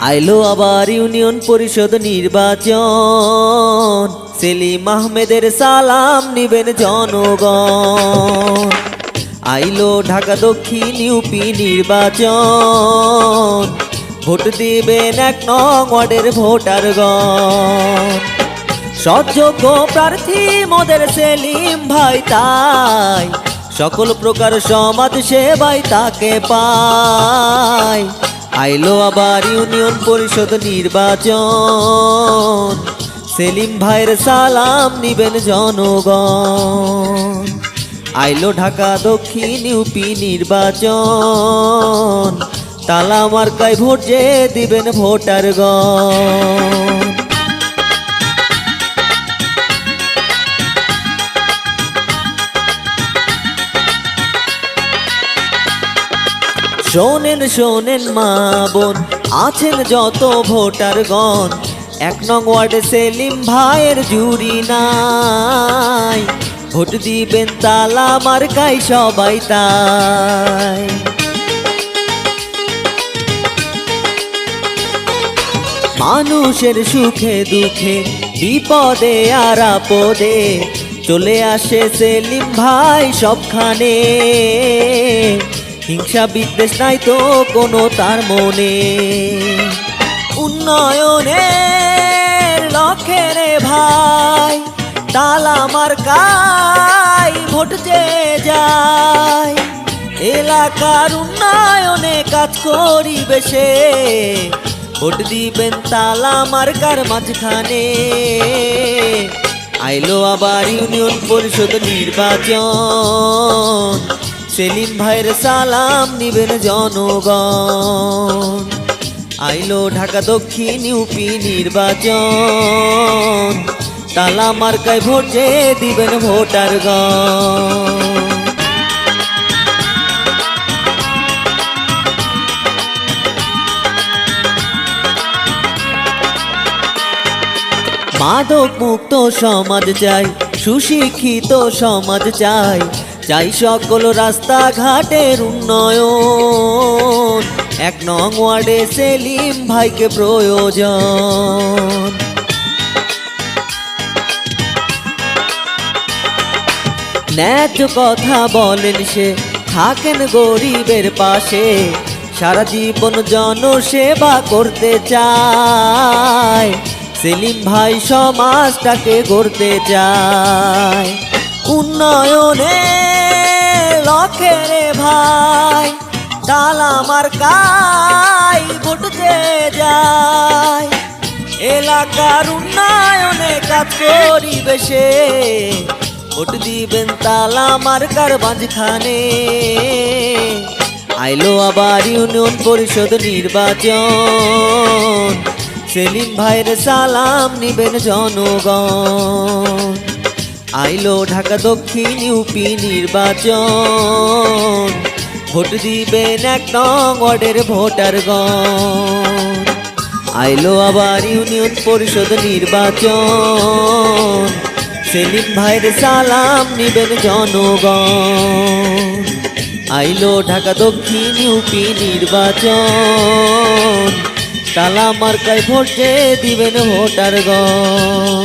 আইলো আবার ইউনিয়ন পরিষদ নির্বাচন, সেলিম আহমেদের সালাম নিবেন জনগণ। আইলো ঢাকা দক্ষিণ ইউপি নির্বাচন, ভোট দিবেন ১ নং ওয়ার্ডের ভোটারগণ। সৎযোগ্য প্রার্থী মোদের সেলিম ভাই, তাই সকল প্রকার সমাজ সেবাই তাকে পায়। আইলো আবার ইউনিয়ন পরিষদ নির্বাচন, সেলিম ভাইয়ের সালাম নিবেন জনগণ। আইলো ঢাকা দক্ষিণ ইউপি নির্বাচন, তালা মার্কায় ভোট যে দিবেন ভোটারগণ। শোনেন শোনেন মা বোন, আছেন যত ভোটারগণ, ১ নং ওয়ার্ডে সেলিম ভাইয়ের জুরি নাই। ভোট দিবেন তালা মার্কায় সবাই তাই। মানুষের সুখে দুঃখে বিপদে আর আপদে চলে আসে সেলিম ভাই সবখানে। হিংসা বিদ্বেষ নাই তো কোনো তার মনে, উন্নয়নের লক্ষ্যে রে ভাই তালা মার্কায় ভোট যে যায়। এলাকার উন্নয়নে কাজ করিবে সে, ভোট দিবেন তালা মার্কার মাঝখানে। আইলো আবার ইউনিয়ন পরিষদ নির্বাচন, সেলিম ভাইয়ের সালাম নিবেন জনগণ। আইলো ঢাকা দক্ষিণ ইউপি নির্বাচন, তালা মার্কায় ভোট যে দিবেন ভোটারগণ। মাদক মুক্ত সমাজ চাই, সুশিক্ষিত সমাজ চাই, চাই সকল রাস্তাঘাটের উন্নয়ন। ১ নং ওয়ার্ডে সেলিম ভাইকে প্রয়োজন। ন্যায্য কথা বলেন সে, থাকেন গরিবের পাশে, সারা জীবন জনসেবা করতে চায়। সেলিম ভাই সমাজটাকে গড়তে চায়, উন্নয়নের লক্ষ্যে রে ভাই তালা মার্কায় ভোট যে যায়। এলাকার উন্নয়নে কাজ করিবে সে, ভোট দিবেন তালা মার্কার মাঝখানে। আইলো আবার ইউনিয়ন পরিষদ নির্বাচন, সেলিম ভাইয়ের সালাম নিবেন জনগণ। আইলো ঢাকা দক্ষিণ ইউপি নির্বাচন, ভোট দিবেন ১ নং ওয়ার্ডের ভোটারগণ। আইলো আবার ইউনিয়ন পরিষদ নির্বাচন, সেলিম ভাইয়ের সালাম নিবেন জনগণ। আইলো ঢাকা দক্ষিণ ইউপি নির্বাচন, তালা মার্কায় ভোট যে দিবেন ভোটারগণ।